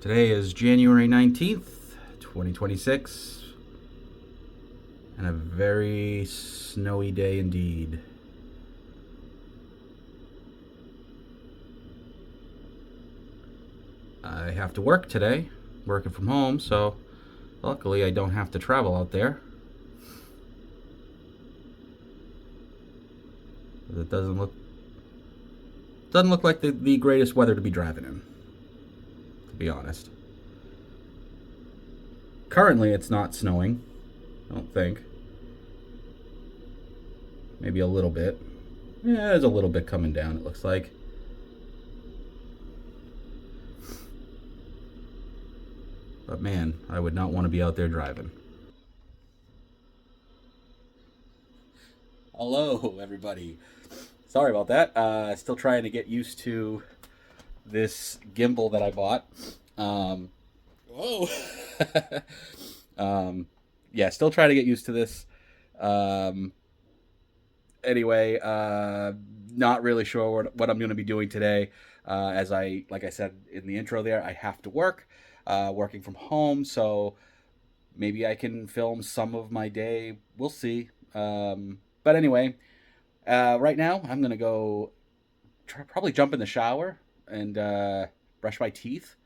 Today is January 19th, 2026, and a very snowy day indeed. I have to work today, working from home, so luckily I don't have to travel out there. It doesn't look like the greatest weather to be driving in, to be honest. Currently it's not snowing, I don't think. Maybe a little bit. Yeah, there's a little bit coming down, it looks like. But man, I would not want to be out there driving. Hello, everybody. Sorry about that. Still trying to get used to this gimbal that I bought. Whoa. Yeah, still trying to get used to this. Um, anyway, not really sure what I'm going to be doing today. Like I said in the intro there, I have to work, working from home, so maybe I can film some of my day. We'll see. But anyway, right now I'm going to go probably jump in the shower and brush my teeth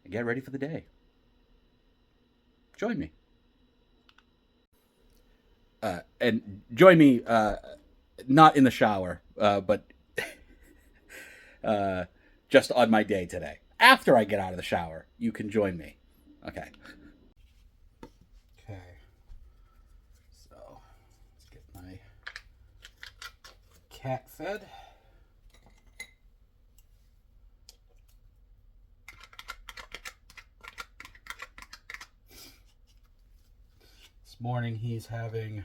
and get ready for the day. Join me. And join me not in the shower, but just on my day today. After I get out of the shower, you can join me. Okay. Okay. So let's get my cat fed. This morning he's having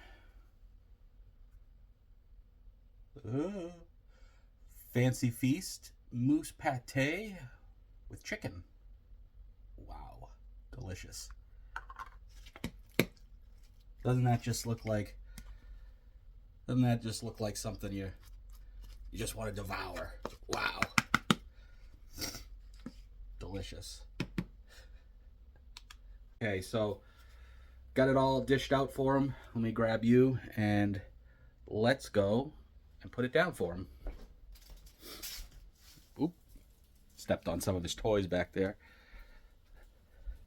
fancy feast moose pate with chicken. Wow, delicious. Doesn't that just look like something you just want to devour? Wow. Delicious. Okay, so got it all dished out for him. Let me grab you and let's go and put it down for him. Oop. Stepped on some of his toys back there.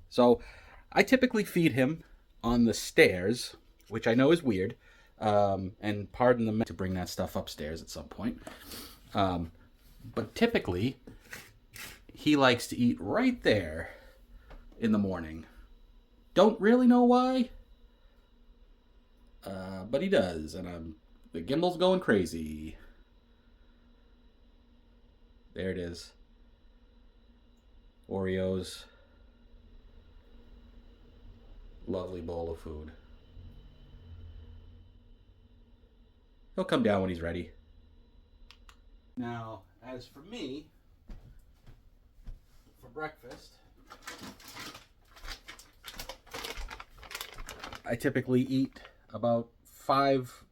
So I typically feed him on the stairs, which I know is weird. And pardon the to bring that stuff upstairs at some point. But typically, he likes to eat right there in the morning. Don't really know why, but he does, and the gimbal's going crazy. There it is. Oreos. Lovely bowl of food. He'll come down when he's ready. Now, as for me, for breakfast, I typically eat about 5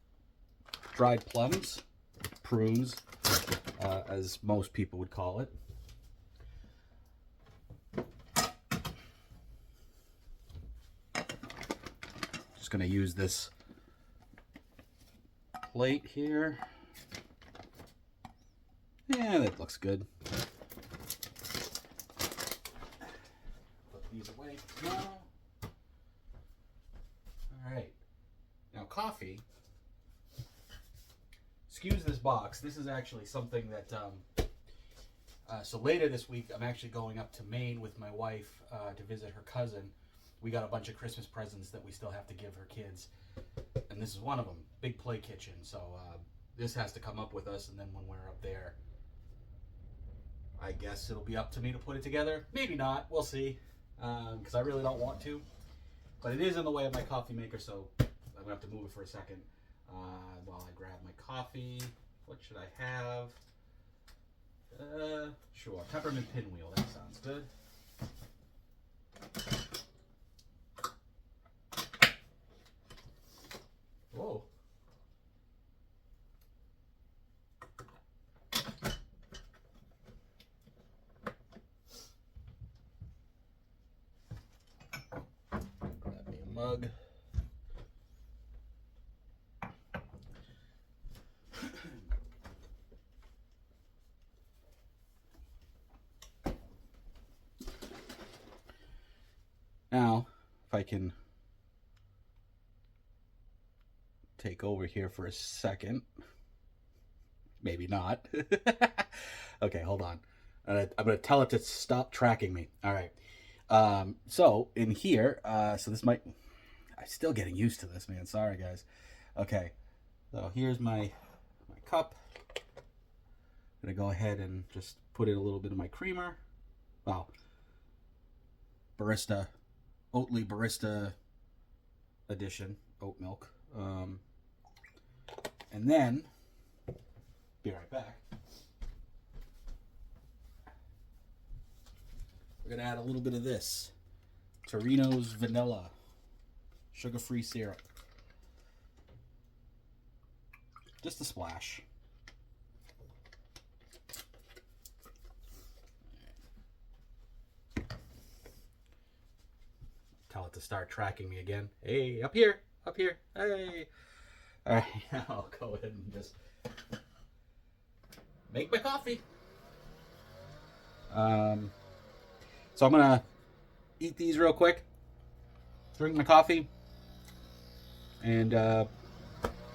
dried plums, prunes, as most people would call it. Just going to use this plate here. Yeah, that looks good. Put these away now. Alright, now coffee. Excuse this box. This is actually something that, so later this week I'm actually going up to Maine with my wife to visit her cousin. We got a bunch of Christmas presents that we still have to give her kids. And this is one of them, big play kitchen. So this has to come up with us, and then when we're up there, I guess it'll be up to me to put it together. Maybe not, we'll see, because I really don't want to. But it is in the way of my coffee maker, so I'm going to have to move it for a second while I grab my coffee. What should I have? Sure, peppermint pinwheel, that sounds good. Whoa. mug. Now, if I can take over here for a second. Maybe not. Okay, hold on. I'm going to tell it to stop tracking me. All right. So in here, so this might, I'm still getting used to this, man. Sorry, guys. Okay. So here's my cup. I'm going to go ahead and just put in a little bit of my creamer. Wow. Barista, Oatly Barista edition, oat milk. And then, be right back. We're going to add a little bit of this. Torino's Vanilla. Sugar-free syrup. Just a splash. Tell it to start tracking me again. Hey, up here. Up here. Hey. All right, now I'll go ahead and just make my coffee. So I'm gonna eat these real quick, drink my coffee, and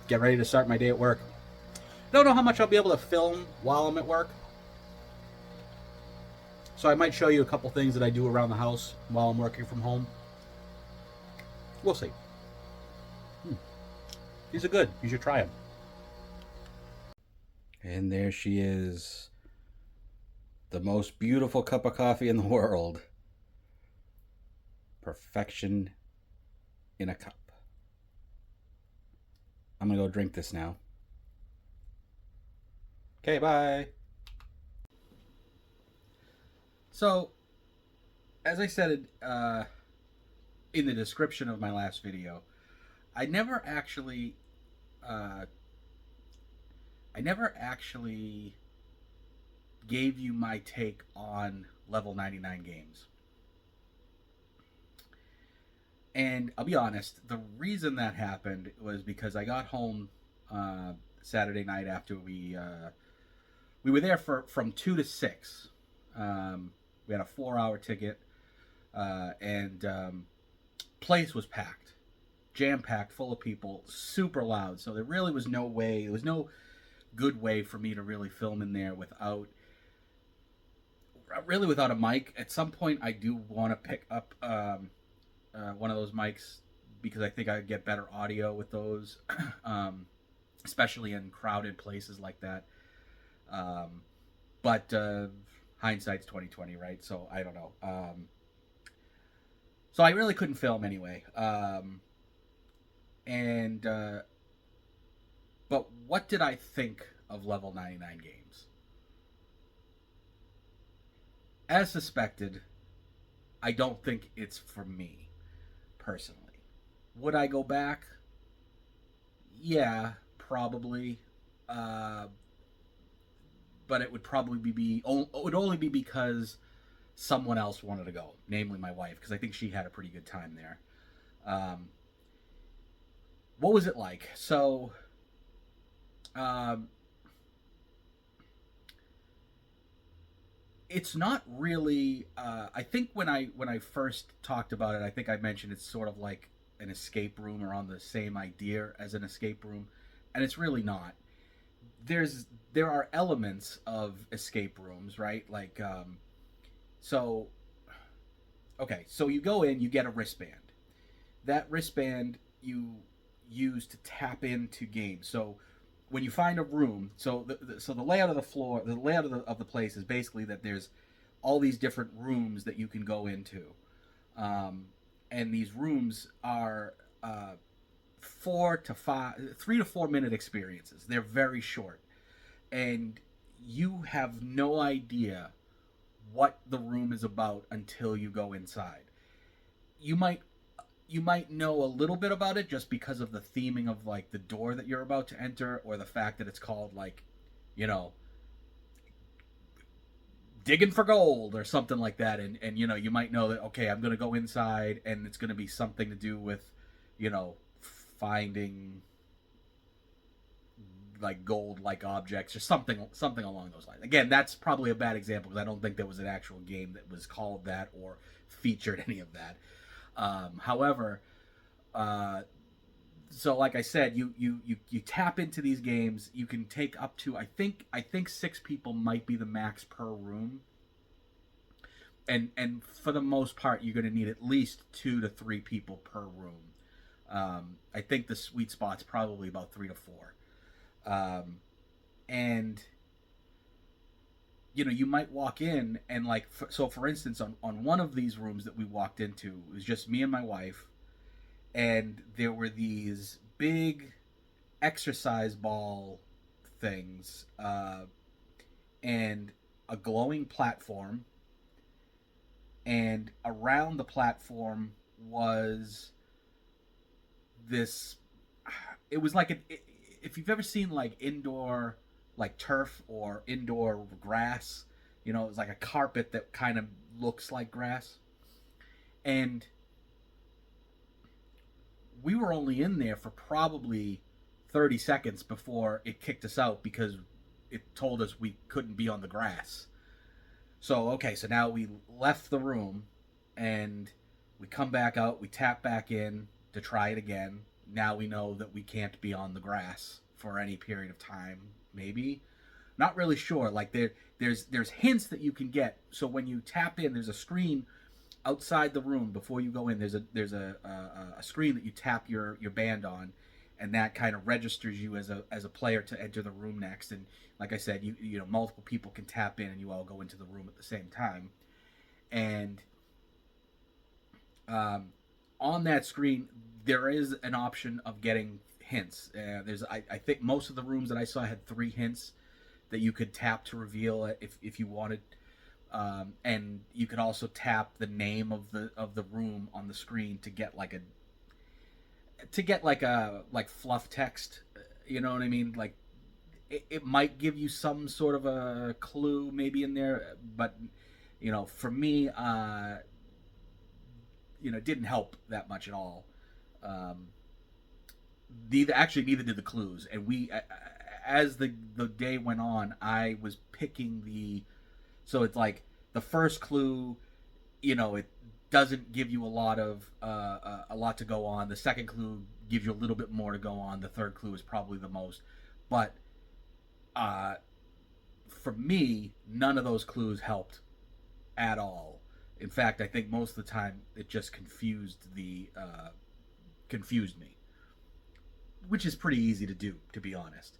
get ready to start my day at work. Don't know how much I'll be able to film while I'm at work, so I might show you a couple things that I do around the house while I'm working from home. We'll see. These are good. You should try them. And there she is. The most beautiful cup of coffee in the world. Perfection in a cup. I'm going to go drink this now. Okay, bye. So, as I said in the description of my last video, I never actually gave you my take on level 99 games. And I'll be honest, the reason that happened was because I got home Saturday night after we were there from 2 to 6. We had a 4-hour ticket, and place was packed. Jam-packed, full of people, super loud. So there really was no way, there was no good way for me to really film in there without a mic. At some point, I do want to pick up one of those mics because I think I'd get better audio with those, especially in crowded places like that. But hindsight's 20/20, right? So I don't know. So I really couldn't film anyway. But what did I think of level 99 games? As suspected, I don't think it's for me, personally. Would I go back? Yeah, probably. But it would probably would only be because someone else wanted to go, namely my wife, because I think she had a pretty good time there. What was it like? So, it's not really. I think when I first talked about it, I think I mentioned it's sort of like an escape room or on the same idea as an escape room, and it's really not. There are elements of escape rooms, right? Like, so you go in, you get a wristband. That wristband you use to tap into games. So when you find a room, so the layout of the floor, the layout of the place is basically that there's all these different rooms that you can go into, and these rooms are 3 to 4 minute experiences. They're very short, and you have no idea what the room is about until you go inside. You might know a little bit about it just because of the theming of like the door that you're about to enter, or the fact that it's called like, digging for gold or something like that. And you might know that, okay, I'm going to go inside and it's going to be something to do with finding like gold like objects or something along those lines. Again, that's probably a bad example because I don't think there was an actual game that was called that or featured any of that. However, so like I said, you tap into these games. You can take up to I think 6 people might be the max per room. And for the most part, you're going to need at least 2 to 3 people per room. I think the sweet spot's probably about 3 to 4. And you might walk in and like so for instance on one of these rooms that we walked into, it was just me and my wife, and there were these big exercise ball things, and a glowing platform, and around the platform was this, it was like if you've ever seen like indoor like turf or indoor grass, it was like a carpet that kind of looks like grass. And we were only in there for probably 30 seconds before it kicked us out because it told us we couldn't be on the grass. So, okay, so now we left the room and we come back out, we tap back in to try it again. Now we know that we can't be on the grass for any period of time, maybe. Not really sure. Like there's hints that you can get. So when you tap in, there's a screen outside the room before you go in. There's a screen that you tap your band on, and that kind of registers you as a player to enter the room next. And like I said, you know multiple people can tap in and you all go into the room at the same time. And on that screen there is an option of getting hints. I think most of the rooms that I saw had 3 hints that you could tap to reveal it if you wanted. And you could also tap the name of the room on the screen to get like a fluff text. You know what I mean? Like it might give you some sort of a clue maybe in there, but for me, it didn't help that much at all. Neither did the clues. And we, as the day went on, I was picking so it's like the first clue, it doesn't give you a lot to go on. The second clue gives you a little bit more to go on. The third clue is probably the most. But for me, none of those clues helped at all. In fact, I think most of the time it just confused me, which is pretty easy to do, to be honest.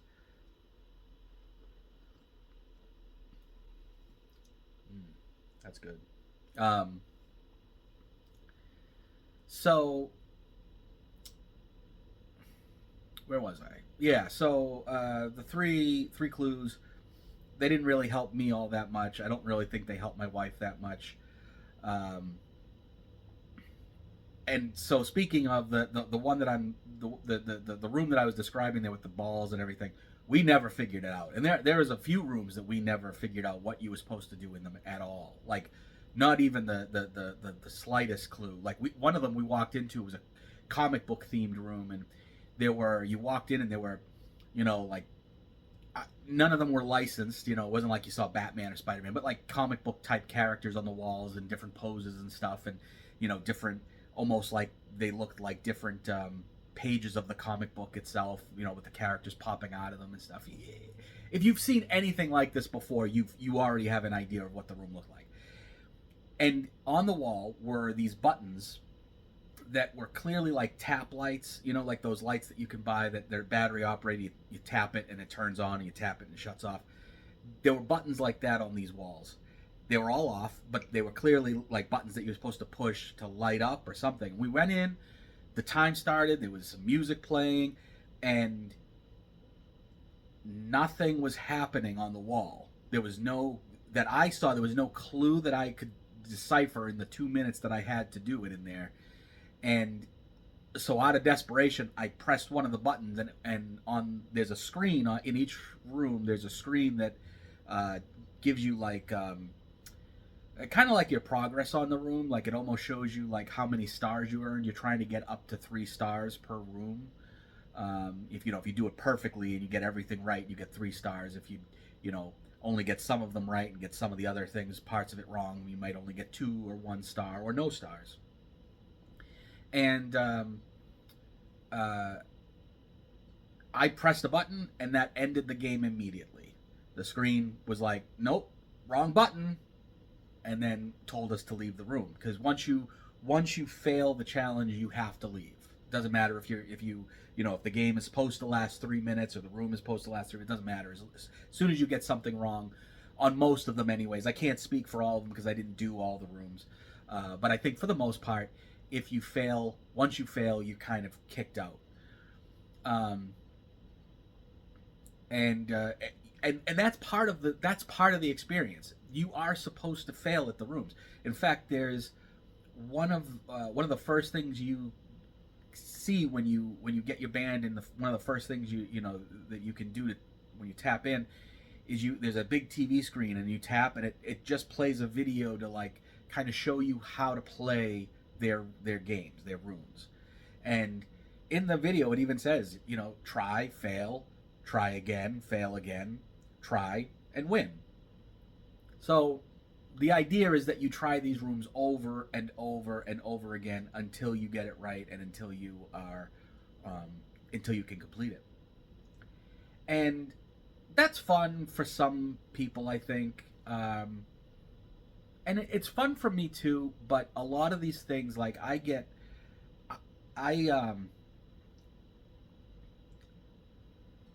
That's good. So where was I? Yeah. So the three clues, they didn't really help me all that much. I don't really think they helped my wife that much. And so speaking of the one that I'm the room that I was describing there with the balls and everything, we never figured it out. And there is a few rooms that we never figured out what you were supposed to do in them at all. Like not even the slightest clue. Like one of them we walked into was a comic book themed room, and you walked in and there were, like none of them were licensed. It wasn't like you saw Batman or Spider-Man, but like comic book type characters on the walls and different poses and stuff, and different, almost like they looked like different pages of the comic book itself, with the characters popping out of them and stuff. If you've seen anything like this before, you already have an idea of what the room looked like. And on the wall were these buttons that were clearly like tap lights, like those lights that you can buy that they're battery operated. You tap it and it turns on, and you tap it and it shuts off. There were buttons like that on these walls. They were all off, but they were clearly like buttons that you were supposed to push to light up or something. We went in, the time started, there was some music playing, and nothing was happening on the wall. There was no clue that I could decipher in the 2 minutes that I had to do it in there. And so out of desperation, I pressed one of the buttons, and there's a screen in each room. There's a screen that gives you like kind of like your progress on the room. Like it almost shows you like how many stars you earned. You're trying to get up to 3 stars per room. If you do it perfectly and you get everything right, you get 3 stars. If you know only get some of them right and get some of the other things, parts of it wrong, you might only get 2 or 1 star or no stars. And I pressed a button and that ended the game immediately. The screen was like, nope, wrong button, and then told us to leave the room, because once you fail the challenge, you have to leave. It doesn't matter if if the game is supposed to last 3 minutes or the room is supposed to last 3. It doesn't matter. As soon as you get something wrong, on most of them, anyways. I can't speak for all of them because I didn't do all the rooms, but I think for the most part, if you fail, once you fail, you're kind of kicked out. And that's part of the experience. You are supposed to fail at the rooms. In fact, there's one of the first things you see when you get your band, and one of the first things that you can do when you tap in is there's a big TV screen and you tap and it just plays a video to like kind of show you how to play their games, their rooms. And in the video it even says, try, fail, try again, fail again, try, and win. So the idea is that you try these rooms over and over and over again until you get it right and until you can complete it. And that's fun for some people, I think. And it's fun for me too, but a lot of these things, like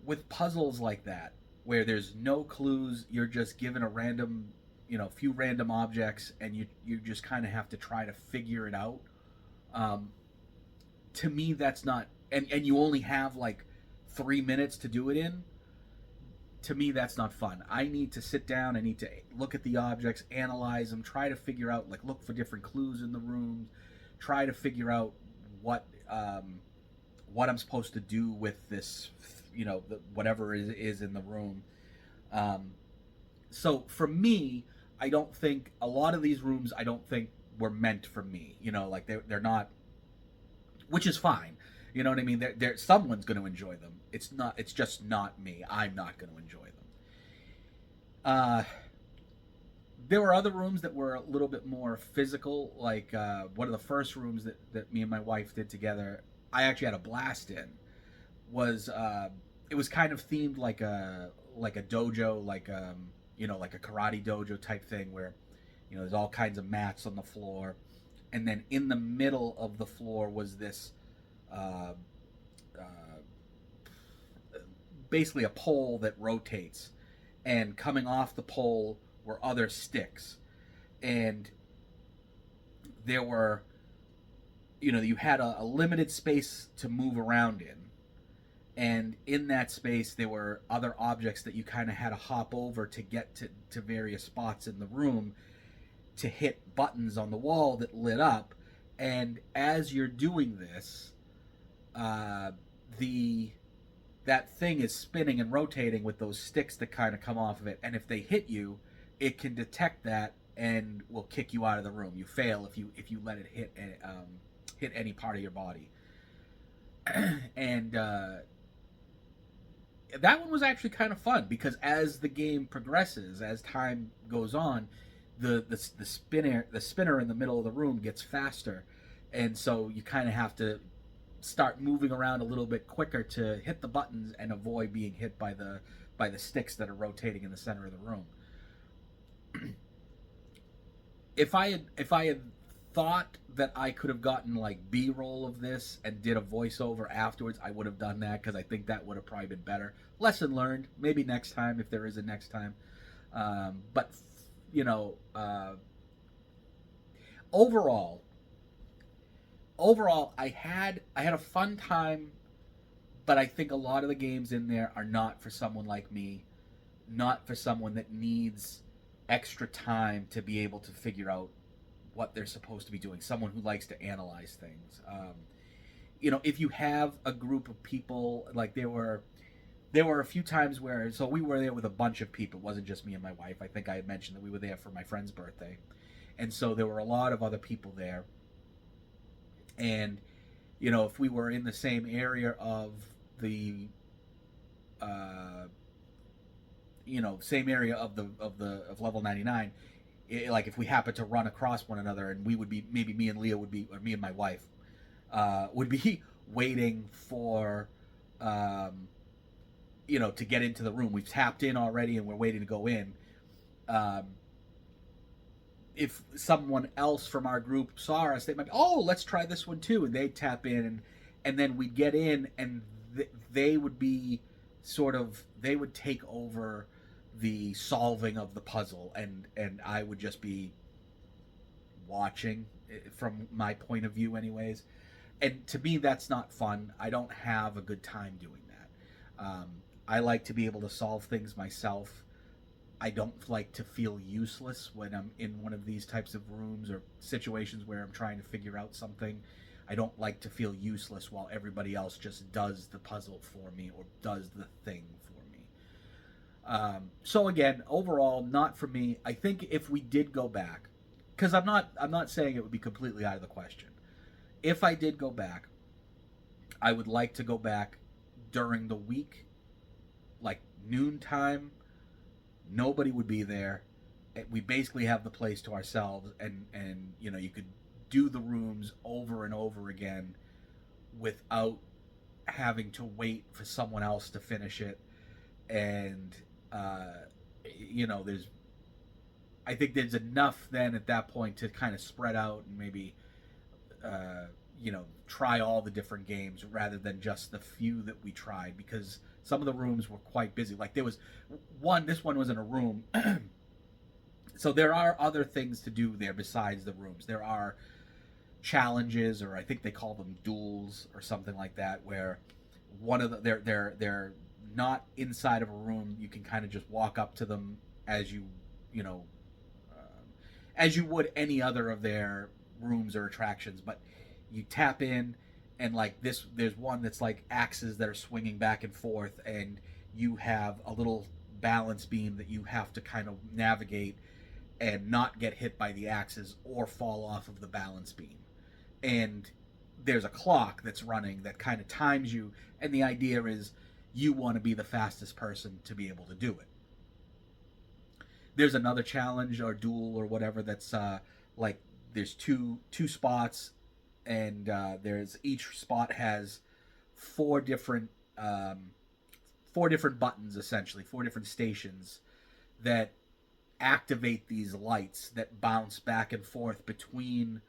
with puzzles like that, where there's no clues, you're just given a random, few random objects, and you just kind of have to try to figure it out. To me, that's not, and you only have like 3 minutes to do it in. To me, that's not fun. I need to sit down, I need to look at the objects, analyze them, try to figure out, like look for different clues in the rooms, try to figure out what I'm supposed to do with this, whatever is in the room. So for me, I don't think a lot of these rooms, I don't think were meant for me. Like they're not, which is fine. You know what I mean? Someone's going to enjoy them. It's just not me. I'm not going to enjoy them. There were other rooms that were a little bit more physical. Like one of the first rooms that me and my wife did together, I actually had a blast in. It was kind of themed like a dojo, like a karate dojo type thing, where there's all kinds of mats on the floor, and then in the middle of the floor was this basically a pole that rotates, and coming off the pole were other sticks, and there were you had a limited space to move around in. And in that space, there were other objects that you kind of had to hop over to get to various spots in the room to hit buttons on the wall that lit up. And as you're doing this, that thing is spinning and rotating with those sticks that kind of come off of it. And if they hit you, it can detect that and will kick you out of the room. You fail if you let it hit any part of your body. And that one was actually kind of fun, because as the game progresses, as time goes on, the spinner in the middle of the room gets faster, and so you kind of have to start moving around a little bit quicker to hit the buttons and avoid being hit by the sticks that are rotating in the center of the room. If I had thought that I could have gotten like B-roll of this and did a voiceover afterwards, I would have done that, because I think that would have probably been better. Lesson learned. Maybe next time, if there is a next time. But overall, I had a fun time, but I think a lot of the games in there are not for someone like me, not for someone that needs extra time to be able to figure out what they're supposed to be doing, someone who likes to analyze things. If you have a group of people, like there were a few times so we were there with a bunch of people. It wasn't just me and my wife. I think I had mentioned that we were there for my friend's birthday. and so there were a lot of other people there. And you know, if we were in the same area of the uh, same area of level 99, like if we happened to run across one another, and we would be, maybe me and Leah would be, or me and my wife would be waiting for to get into the room. We've tapped in already and we're waiting to go in. um, if someone else from our group saw us, they might be, oh, let's try this one too, and they'd tap in, and then we'd get in, and they would be they would take over the solving of the puzzle, and I would just be watching from my point of view, anyways. And to me, that's not fun. I don't have a good time doing that. I like to be able to solve things myself. I don't like to feel useless when I'm in one of these types of rooms or situations where I'm trying to figure out something. I don't like to feel useless while everybody else just does the puzzle for me or does the thing for me. So again, overall, not for me. I think if we did go back, because I'm not saying it would be completely out of the question. If I did go back, I would like to go back during the week, like noontime. Nobody would be there. We basically have the place to ourselves, and you could do the rooms over and over again without having to wait for someone else to finish it. And there's I think there's enough then at that point to kind of spread out and maybe try all the different games rather than just the few that we tried, because some of the rooms were quite busy. Like there was one, this one was in a room. So there are other things to do there besides the rooms. There are challenges, or I think they call them duels or something like that, where one of the they're not inside of a room. You can kind of just walk up to them as as you would any other of their rooms or attractions, but you tap in, and like this, there's one that's like axes that are swinging back and forth, and you have a little balance beam that you have to kind of navigate and not get hit by the axes or fall off of the balance beam. And there's a clock that's running that kind of times you, and the idea is you want to be the fastest person to be able to do it. There's another challenge or duel or whatever that's like there's two spots, and there's each spot has four different buttons, essentially four different stations that activate these lights that bounce back and forth between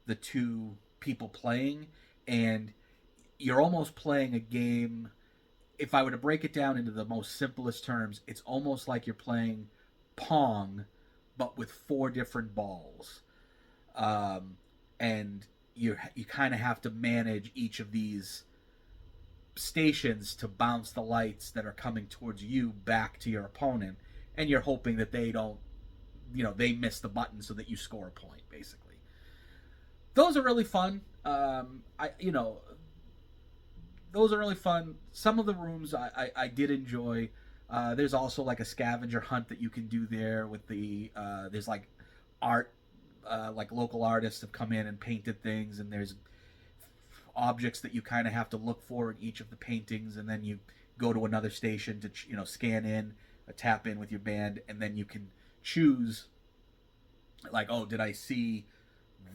the two people playing. And you're almost playing a game. If I were to break it down into the most simplest terms, it's almost like you're playing Pong, but with four different balls. And you kind of have to manage each of these stations to bounce the lights that are coming towards you back to your opponent, and you're hoping that they don't, they miss the button so that you score a point, basically. Those are really fun. Those are really fun. Some of the rooms I did enjoy. There's also like a scavenger hunt that you can do there with the there's like art, like local artists have come in and painted things, and there's objects that you kind of have to look for in each of the paintings, and then you go to another station to scan in, tap in with your band, and then you can choose, like, oh, did I see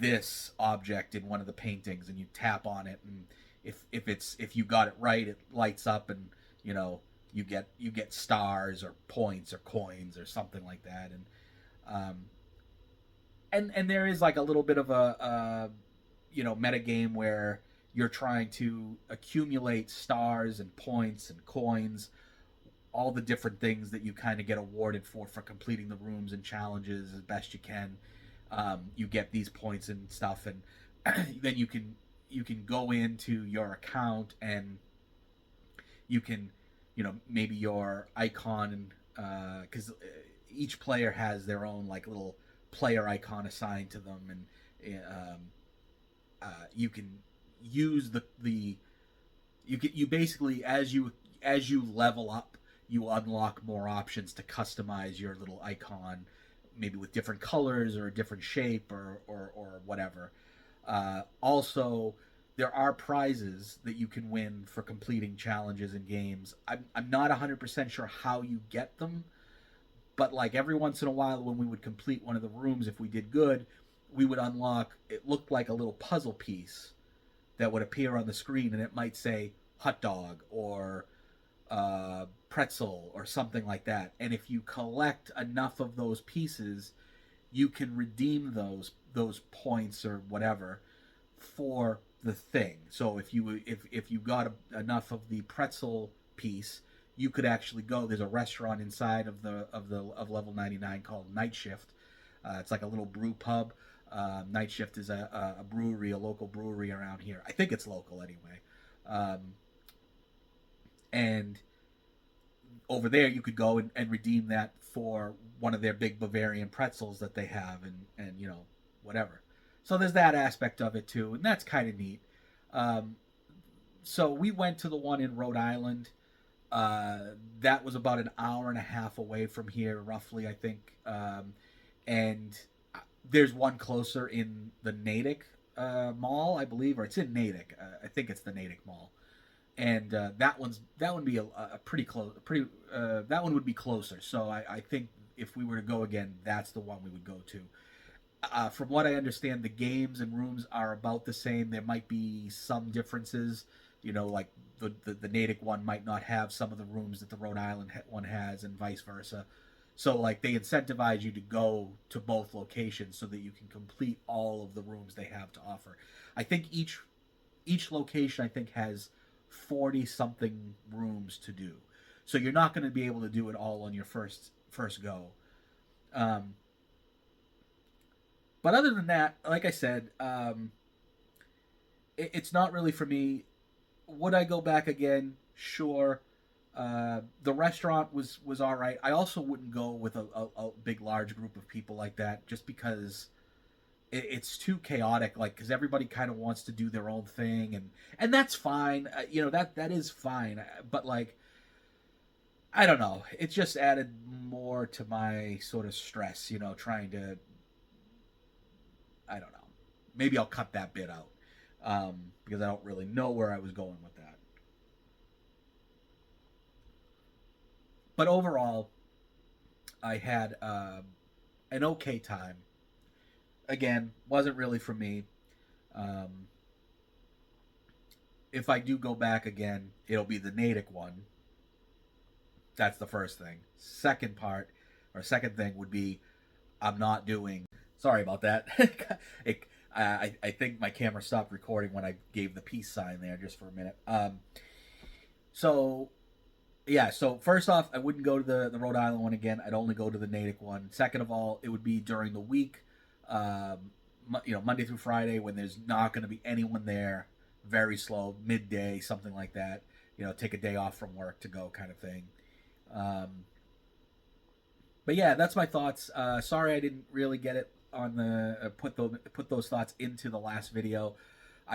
this object in one of the paintings, and you tap on it, and if you got it right, it lights up, and you get stars or points or coins or something like that. And there is like a little bit of a meta game where you're trying to accumulate stars and points and coins, all the different things that you kind of get awarded for completing the rooms and challenges as best you can. You get these points and stuff, and then you can go into your account, and you can maybe your icon, and because each player has their own like little player icon assigned to them, and you can use you basically, as you level up, you unlock more options to customize your little icon maybe with different colors or a different shape or whatever. Also, there are prizes that you can win for completing challenges in games. I'm not 100% sure how you get them, but like every once in a while when we would complete one of the rooms, if we did good, we would unlock, it looked like a little puzzle piece that would appear on the screen, and it might say hot dog or pretzel or something like that. And if you collect enough of those pieces, you can redeem those points or whatever for the thing. So if you got enough of the pretzel piece, you could actually go. There's a restaurant inside of level 99 called Night Shift. It's like a little brew pub. Night Shift is a brewery, a local brewery around here. I think it's local anyway. And over there, you could go and redeem that for one of their big Bavarian pretzels that they have, and you know, whatever. So there's that aspect of it too, and that's kind of neat. So we went to the one in Rhode Island. That was about an hour and a half away from here, roughly, I think. And there's one closer in the Natick Mall, I believe, or it's in Natick. I think it's the Natick Mall, and that would be a pretty close. That one would be closer. So I think if we were to go again, that's the one we would go to. From what I understand, the games and rooms are about the same. There might be some differences. You know, like the Natick one might not have some of the rooms that the Rhode Island one has, and vice versa. So, like, they incentivize you to go to both locations so that you can complete all of the rooms they have to offer. I think each location, I think, has 40-something rooms to do. So you're not going to be able to do it all on your first go. But other than that, like I said, it's not really for me. Would I go back again? Sure. The restaurant was all right. I also wouldn't go with a big, large group of people like that, just because it's too chaotic. Like, because everybody kind of wants to do their own thing, and that's fine. You know, that is fine. But like, I don't know. It just added more to my sort of stress. You know, trying to. I don't know. Maybe I'll cut that bit out because I don't really know where I was going with that. But overall, I had an okay time. Again, wasn't really for me. If I do go back again, it'll be the Natick one. That's the first thing. Second thing would be I'm not doing. Sorry about that. I think my camera stopped recording when I gave the peace sign there just for a minute. So first off, I wouldn't go to the Rhode Island one again. I'd only go to the Natick one. Second of all, it would be during the week, Monday through Friday, when there's not going to be anyone there. Very slow, midday, something like that. You know, take a day off from work to go, kind of thing. But yeah, that's my thoughts. Sorry I didn't really get it on the put those thoughts into the last video.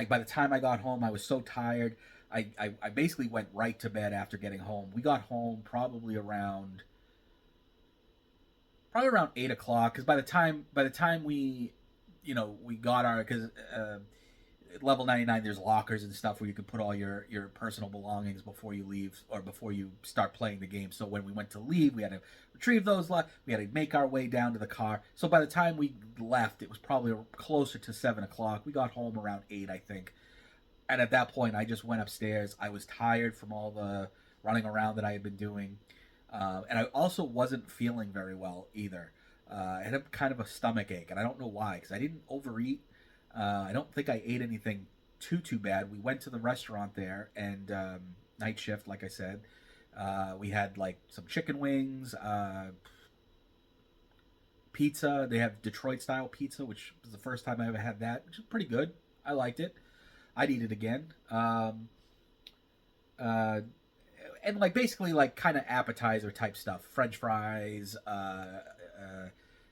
By the time I got home, I was so tired. I basically went right to bed after getting home. We got home probably around 8 o'clock, because by the time we got our, because level 99 there's lockers and stuff where you can put all your personal belongings before you leave or before you start playing the game. So when we went to leave, we had to retrieve those, we had to make our way down to the car. So by the time we left, it was probably closer to 7 o'clock. We got home around 8, I think. And at that point, I just went upstairs. I was tired from all the running around that I had been doing. And I also wasn't feeling very well either. I had kind of a stomach ache, and I don't know why, because I didn't overeat. I don't think I ate anything too bad. We went to the restaurant there, and Night Shift, like I said. We had like some chicken wings, pizza. They have Detroit-style pizza, which was the first time I ever had that, which is pretty good. I liked it. I'd eat it again. And like basically like kind of appetizer type stuff. French fries,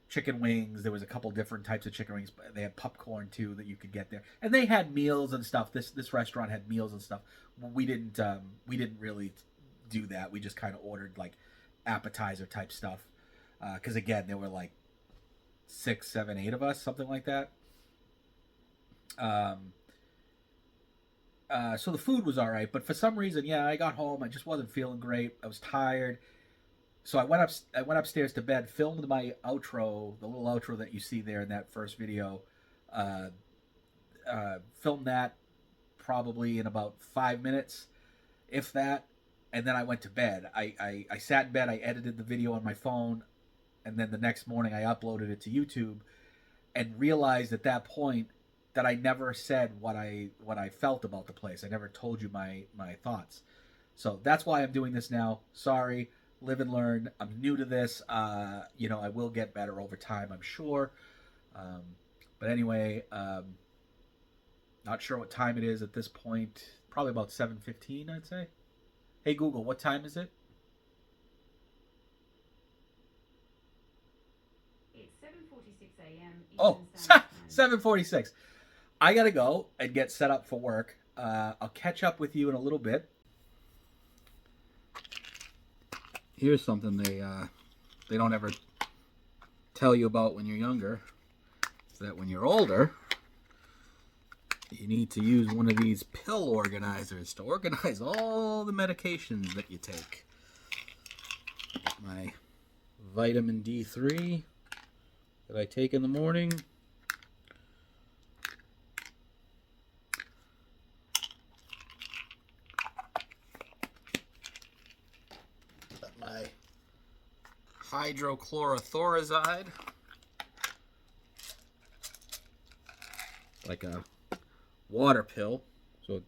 chicken wings. There was a couple different types of chicken wings. They had popcorn too that you could get there, and they had meals and stuff. This restaurant had meals and stuff. We didn't really do that. We just kind of ordered like appetizer type stuff, because again, there were like 6, 7, 8 of us, something like that. So the food was all right, but for some reason, yeah, I got home. I just wasn't feeling great. I was tired, so I went upstairs to bed, filmed my outro, the little outro that you see there in that first video. Uh, Filmed that probably in about 5 minutes, if that, and then I went to bed. I sat in bed. I edited the video on my phone, and then the next morning I uploaded it to YouTube, and realized at that point that I never said what I felt about the place. I never told you my thoughts. So that's why I'm doing this now. Sorry, live and learn. I'm new to this. You know, I will get better over time, I'm sure. But anyway, not sure what time it is at this point. Probably about 7:15, I'd say. Hey Google, what time is it? It's 7:46 a.m. Oh, Eastern Standard Time. 7:46. I gotta go and get set up for work. I'll catch up with you in a little bit. Here's something they don't ever tell you about when you're younger. Is that when you're older, you need to use one of these pill organizers to organize all the medications that you take. Got my vitamin D3 that I take in the morning. Got my hydrochlorothorazide, like a water pill, so it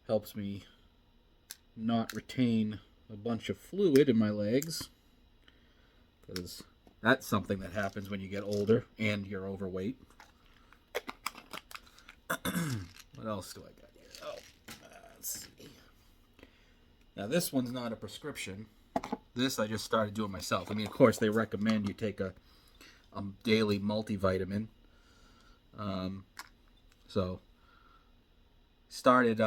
helps me not retain a bunch of fluid in my legs, because that's something that happens when you get older and you're overweight. What else do I got here? Oh, let's see. Now this one's not a prescription. This I just started doing myself. I mean, of course, they recommend you take a daily multivitamin. So I started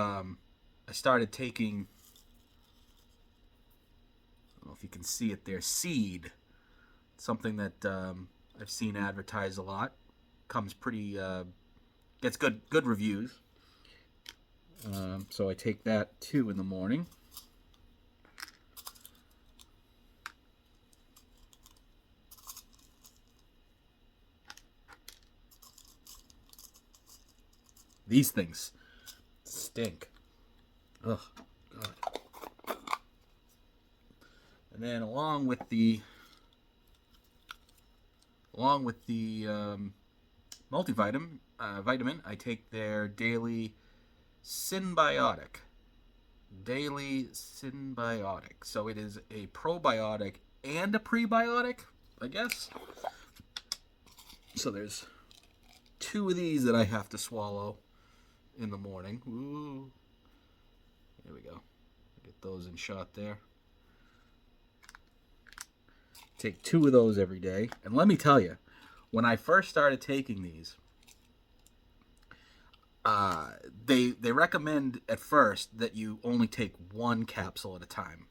taking, I don't know if you can see it there, Seed. Something that I've seen advertised a lot. Comes pretty, gets good reviews. So I take that too in the morning. These things stink. Ugh, God. And then along with the multivitamin, I take their daily symbiotic. So it is a probiotic and a prebiotic, I guess. So there's 2 of these that I have to swallow in the morning. Ooh. There we go. Get those in shot there. Take 2 of those every day. And let me tell you, when I first started taking these, they recommend at first that you only take 1 capsule at a time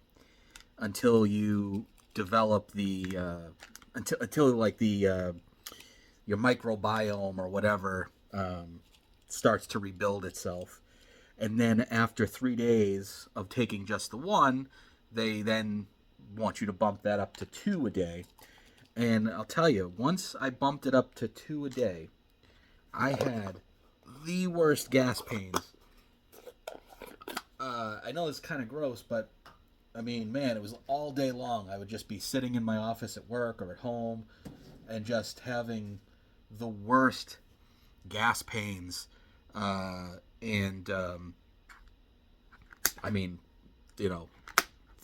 until you develop the until like the your microbiome or whatever starts to rebuild itself. And then after 3 days of taking just the 1, they then want you to bump that up to 2 a day. And I'll tell you, once I bumped it up to 2 a day, I had the worst gas pains. I know it's kind of gross, but I mean, man, it was all day long. I would just be sitting in my office at work or at home and just having the worst gas pains. I mean, you know,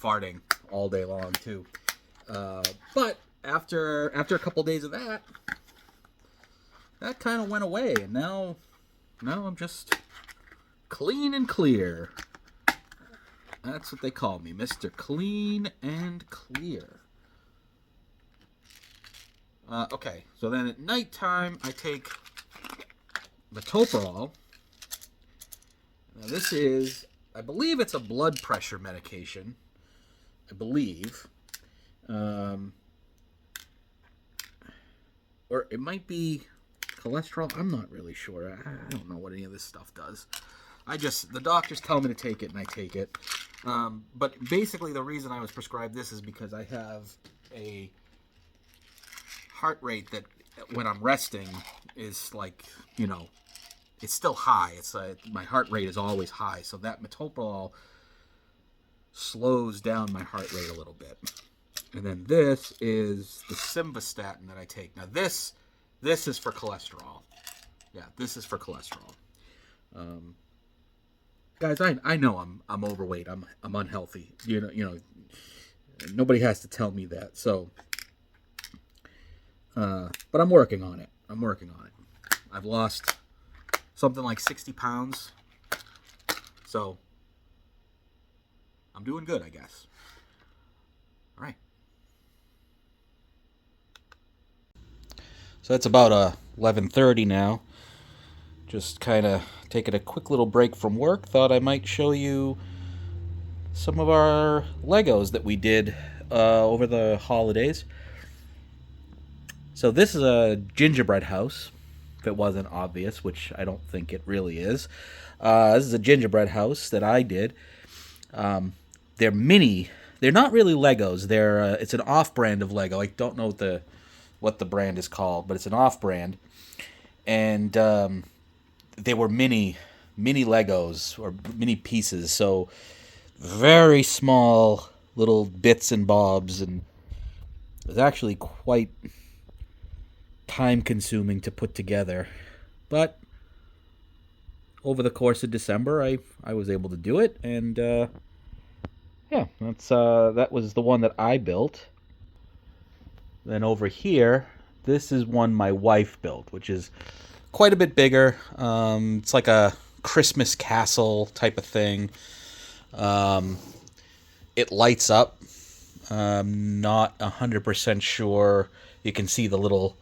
farting all day long too. But after a couple days of that kind of went away, and now I'm just clean and clear. That's what they call me, Mr. Clean and Clear. Okay, so then at nighttime I take metoprolol. Now this is, I believe it's a blood pressure medication. I believe. or it might be cholesterol. I'm not really sure. I don't know what any of this stuff does. The doctors tell me to take it, and I take it. But basically, the reason I was prescribed this is because I have a heart rate that, when I'm resting, is like, it's still high. It's my heart rate is always high, so that metoprolol slows down my heart rate a little bit. And then this is the simvastatin that I take. Now this is for cholesterol. Yeah, this is for cholesterol. Guys, I know I'm overweight. I'm unhealthy. Nobody has to tell me that. So, but I'm working on it. I've lost something like 60 pounds. So, I'm doing good, I guess. All right. So it's about 11:30 now. Just kind of taking a quick little break from work. Thought I might show you some of our Legos that we did over the holidays. So this is a gingerbread house, if it wasn't obvious, which I don't think it really is. This is a gingerbread house that I did. They're mini. They're not really Legos. It's an off-brand of Lego. I don't know what the brand is called, but it's an off-brand. And they were mini Legos, or mini pieces. So very small little bits and bobs, and it was actually quite time-consuming to put together. But over the course of December, I was able to do it, and yeah, that was the one that I built. Then over here, this is one my wife built, which is quite a bit bigger. It's like a Christmas castle type of thing. It lights up. I'm not 100% sure. You can see the little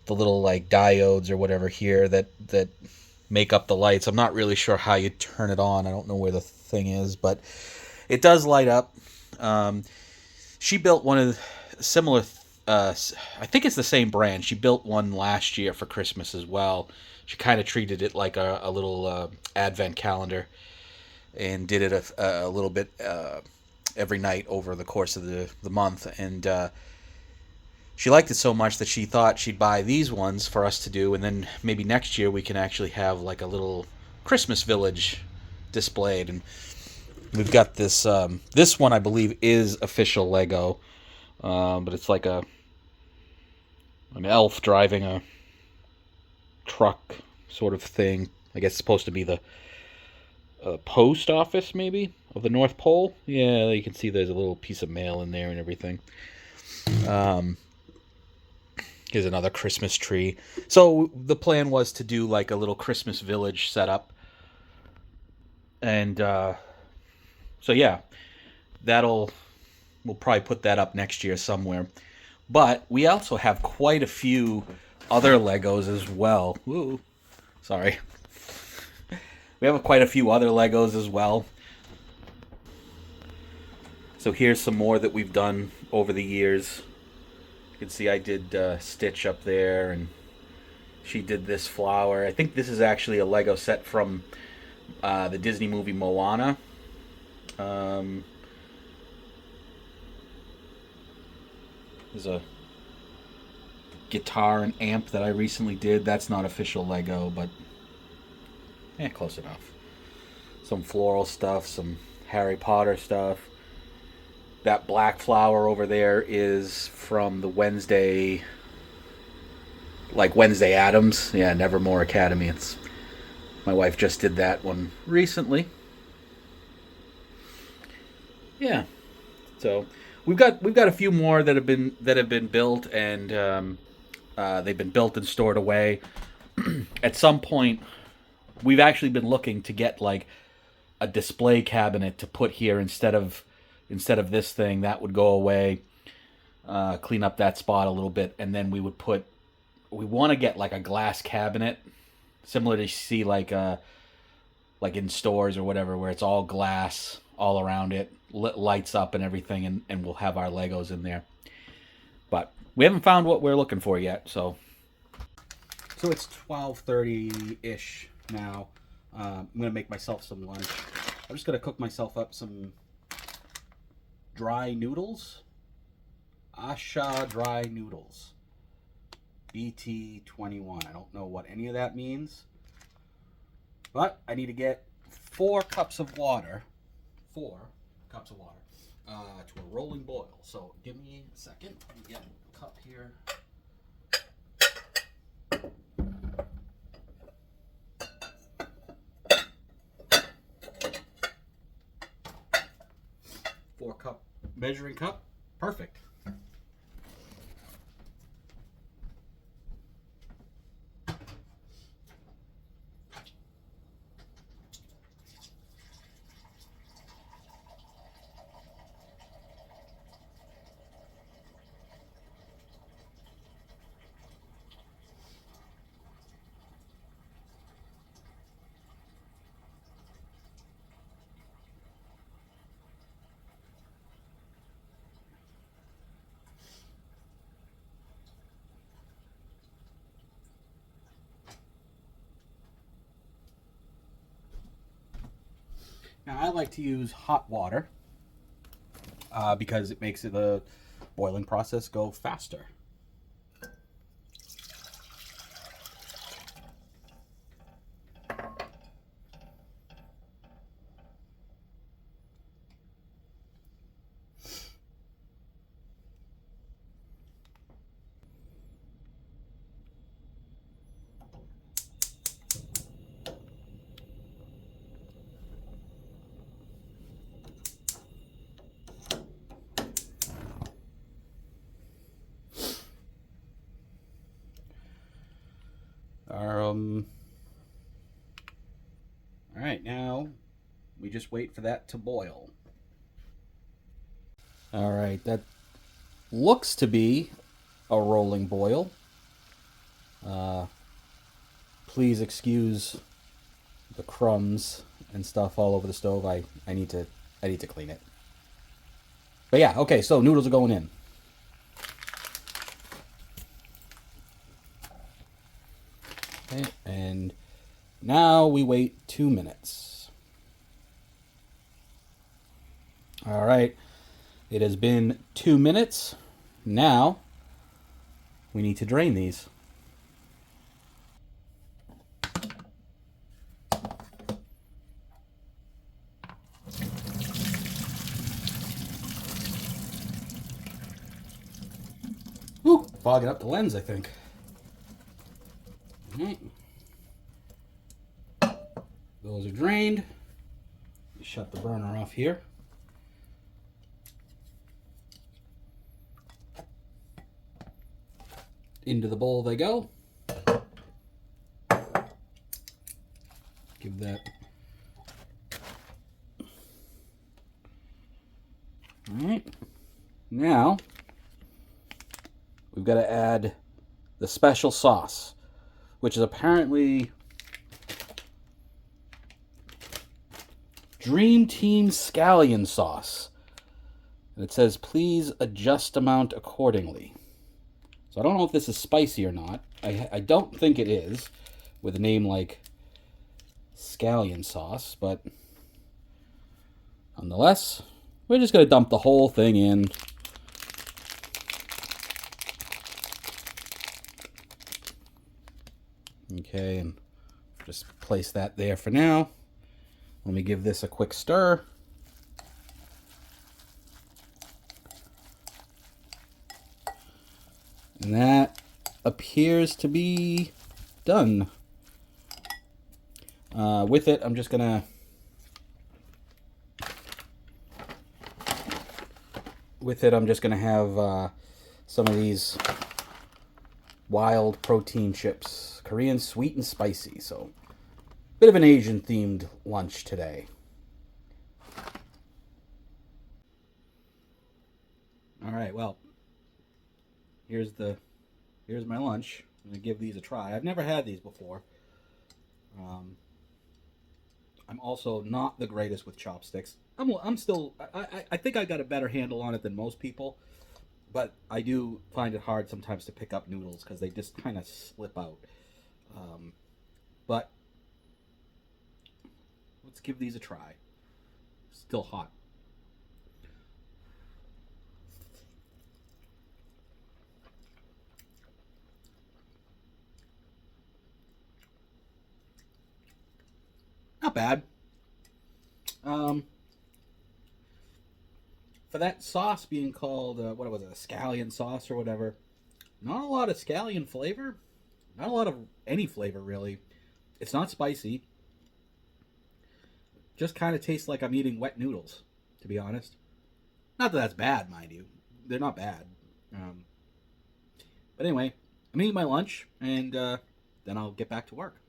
like diodes or whatever here that make up the lights. I'm not really sure how you turn it on. I don't know where the thing is, but it does light up. She built one of the similar. I think it's the same brand. She built one last year for Christmas as well. She kind of treated it like a little advent calendar, and did it a little bit every night over the course of the month. And she liked it so much that she thought she'd buy these ones for us to do, and then maybe next year we can actually have like a little Christmas village displayed. And we've got this this one, I believe, is official Lego, but it's like an elf driving a truck sort of thing. I guess it's supposed to be the post office, maybe, of the North Pole. Yeah, you can see there's a little piece of mail in there and everything. Here's another Christmas tree. So the plan was to do like a little Christmas village setup. And so yeah, we'll probably put that up next year somewhere. But we also have quite a few other Legos as well. Ooh, sorry. We have quite a few other Legos as well. So here's some more that we've done over the years. You can see I did Stitch up there, and she did this flower. I think this is actually a Lego set from the Disney movie Moana. There's a guitar and amp that I recently did. That's not official Lego, but close enough. Some floral stuff, some Harry Potter stuff. That black flower over there is from the Wednesday Addams. Yeah, Nevermore Academy. My wife just did that one recently. Yeah. So we've got a few more that have been built, and they've been built and stored away. At some point, we've actually been looking to get like a display cabinet to put here instead of this thing. That would go away, clean up that spot a little bit, and then we want to get like a glass cabinet, similar to see like in stores or whatever, where it's all glass all around it, lights up and everything, and we'll have our Legos in there. But we haven't found what we're looking for yet, so So it's 12:30-ish now. I'm going to make myself some lunch. I'm just going to cook myself up some dry noodles. Asha dry noodles. BT21. I don't know what any of that means. But I need to get 4 cups of water. 4 cups of water. To a rolling boil. So give me a second. Let me get a cup here. Four-cup measuring cup. Perfect. Now I like to use hot water because it makes the boiling process go faster. All right, now we just wait for that to boil. All right, that looks to be a rolling boil. Please excuse the crumbs and stuff all over the stove. I need to clean it. But yeah, okay, so noodles are going in. Okay, and now we wait 2 minutes. All right, it has been 2 minutes. Now we need to drain these. Whew, fogging up the lens, I think. All right. Those are drained. Shut the burner off here. Into the bowl they go. Give that. All right. Now we've got to add the special sauce, which is apparently Dream Team Scallion sauce. And it says, please adjust amount accordingly. So I don't know if this is spicy or not. I don't think it is, with a name like Scallion sauce, but nonetheless, we're just going to dump the whole thing in. Okay, and just place that there for now. Let me give this a quick stir. And that appears to be done. With it, I'm just gonna have some of these wild protein chips, Korean sweet and spicy. So, bit of an Asian themed lunch today. All right, well, here's my lunch. I'm gonna give these a try. I've never had these before. I'm also not the greatest with chopsticks. I think I got a better handle on it than most people, but I do find it hard sometimes to pick up noodles because they just kind of slip out. But let's give these a try. Still hot. Not bad. For that sauce being called, what was it, a scallion sauce or whatever, not a lot of scallion flavor. Not a lot of any flavor, really. It's not spicy. Just kind of tastes like I'm eating wet noodles, to be honest. Not that that's bad, mind you. They're not bad. But anyway, I'm eating my lunch, and then I'll get back to work.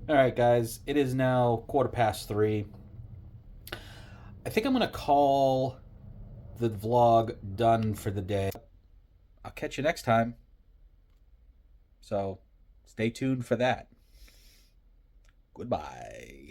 All right, guys. It is now 3:15. I think I'm going to call the vlog done for the day. I'll catch you next time. So stay tuned for that. Goodbye.